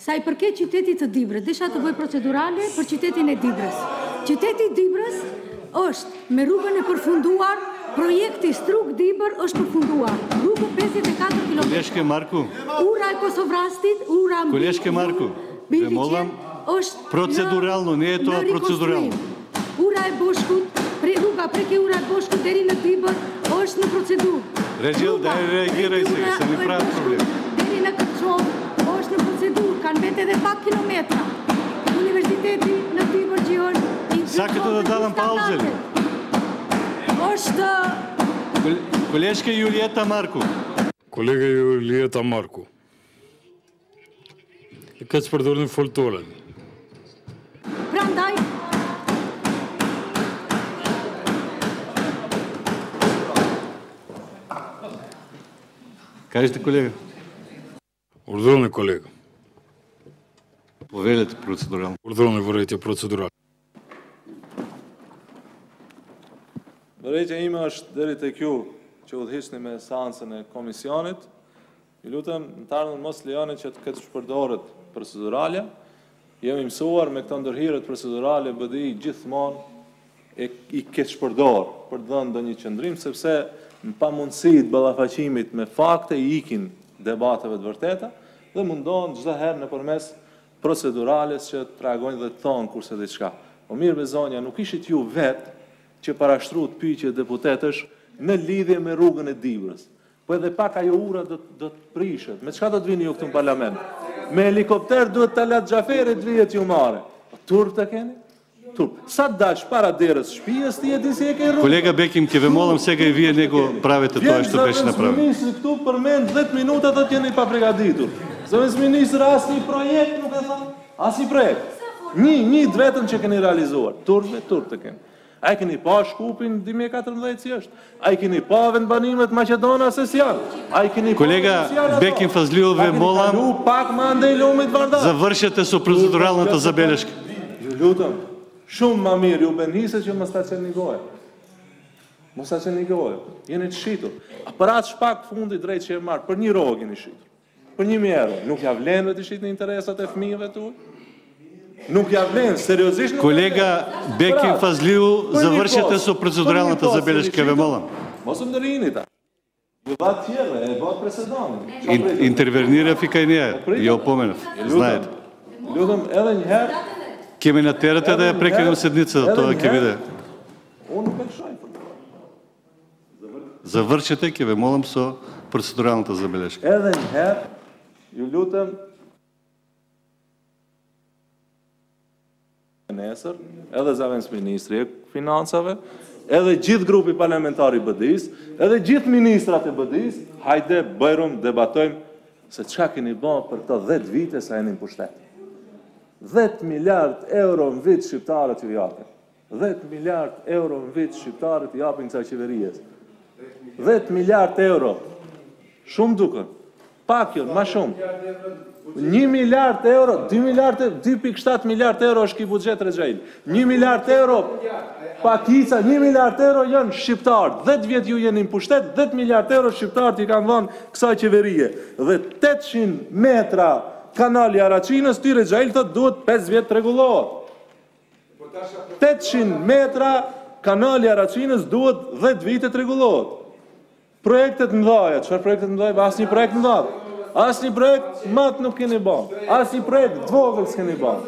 Sa I përket qytetit të Dibrës, desha të bëj procedurale për qytetin e Dibrës. Qyteti I Dibrës është me rrugën e përfunduar, projekti Strug Dibër është përfunduar. Rrugë 54 km. Koleshke Marku. Ura e Kosovrastit, ura mbi. Koleshke Marku. Dhe mollam proceduralno, ne je to proceduralno. Ura e Boshkut, rruga preke ura e Boshkut deri në Dibër është në procedurë. Regjil, da e reagiraj se mi pratë problem. Deri në Kërçov është në procedurë, kanë vetë edhe pak kilometra. Universiteti në Dibër që është... Sa këtë të dalën pauzëli? është... Koleshke Julieta Marku. Kolega Julieta Marku. Ka që përdojnë në foltoren. Prandaj... Ka ishte kolega? Urdhëroni kolega. Po velet procedural. Urdhëroni vërejtje procedural. Vërejtja ime është deri tek ju që udhëhiqni me seancën e komisionit. Ju lutem në të ardhmen mos lejoni që të ketë shpërdorët procedurale. Jemi mësuar me këto ndërhirjet procedurale BDI gjithmonë I ketë shpërdor për të dhënë ndonjë qëndrim, sepse në pamundësi të ballafaqimit me fakte I ikin debateve të vërteta dhe mundohen çdo herë nëpërmes procedurales që të reagojnë dhe të thonë kurse diçka. Po mirë bezonja, nuk ishit ju vetë që parashtruat pyetje deputetësh në lidhje me rrugën e Dibrës. Po edhe pak ajo ura do të prishet. Me çka do të vini ju këtu në parlament? Me helikopter duhet Talat Xhaferi të vihet ju marrë. Turp të keni? Turp. Sa dash para derës shtëpisë ti e di se e ke rrugë. Kolega Bekim ke vëmollëm se ke vije nego prave të toa ashtu pesh në prave. Ministri këtu përmend 10 minuta do të jeni pa përgatitur. Zëvendës ministër asnjë projekt nuk e tha. Asnjë projekt. Një vetëm që keni realizuar. Turp të keni. A I keni pa Shkupin 2014 si është? A I keni pa vendbanimet Maqedona se si janë? A I keni pa... Kolega Bekim Fazliu dhe mollam... A keni palu pak ma ndaj lumit Vardar? Zavërshjet e su proceduralnë të Zabeleshk. Ju lutëm, shumë ma mirë, ju benhise që më sta qenë një gojë. Më sta qenë një gojë. Jeni të shitur. A për atë shpak fundi drejt që e marë, për një rogë jeni shitur. Për 1.000 euro. Nuk ja vlenë të shitë në interesat e fëmijëve tu? Nuk ja vlenë, seriozisht nuk... Kolega Bekim Fazliu, zavërshjet e su proceduralnë të Zabeleshk keve mollam. Mos më ndërini ta. Ju bat tjere, e bat presedonin. Intervenire fikajnje, jo pomenëf, znajt. Lutëm edhe njëherë... Kemi në tërët edhe prekim në sednicë dhe to e kemi dhe. Unë nuk e këshoj. Zavërshjet e keve mollam su proceduralnë të Zabeleshk. Edhe njëherë, ju lutëm... Nesër, edhe zavendës ministri e financave, edhe gjithë grupi parlamentari BDI-s, edhe gjithë ministrat e BDI-s, hajde bëjrum, debatojmë se çka keni bën për këto 10 vite sa jeni në pushtet. 10 miliard euro në vit shqiptarët ju japin. 10 miliard euro në vit shqiptarët ju japin kësaj qeverijes. 10 miliard euro. Shumë duken. Pak jo, ma shumë. 1 miliard euro, 2,7 miliard euro është ki budget Rexhail. 1 miliard euro, pakica, 1 miliard euro janë shqiptarë. 10 vjet ju jeni në pushtet, 10 miliard euro shqiptarët I kanë dhënë kësaj qeverie. Dhe 800 metra kanali Araçinës, ty Rexhail thot duhet 5 vjet të rregullohet. 800 metra kanali Araçinës duhet 10 vite të rregullohet. Projektet mëdhaja, çfarë projektet mëdhaja? Asnjë projekt mëdha. Asnjë projekt mat nuk keni bën. Asnjë projekt të vogël s'keni bën.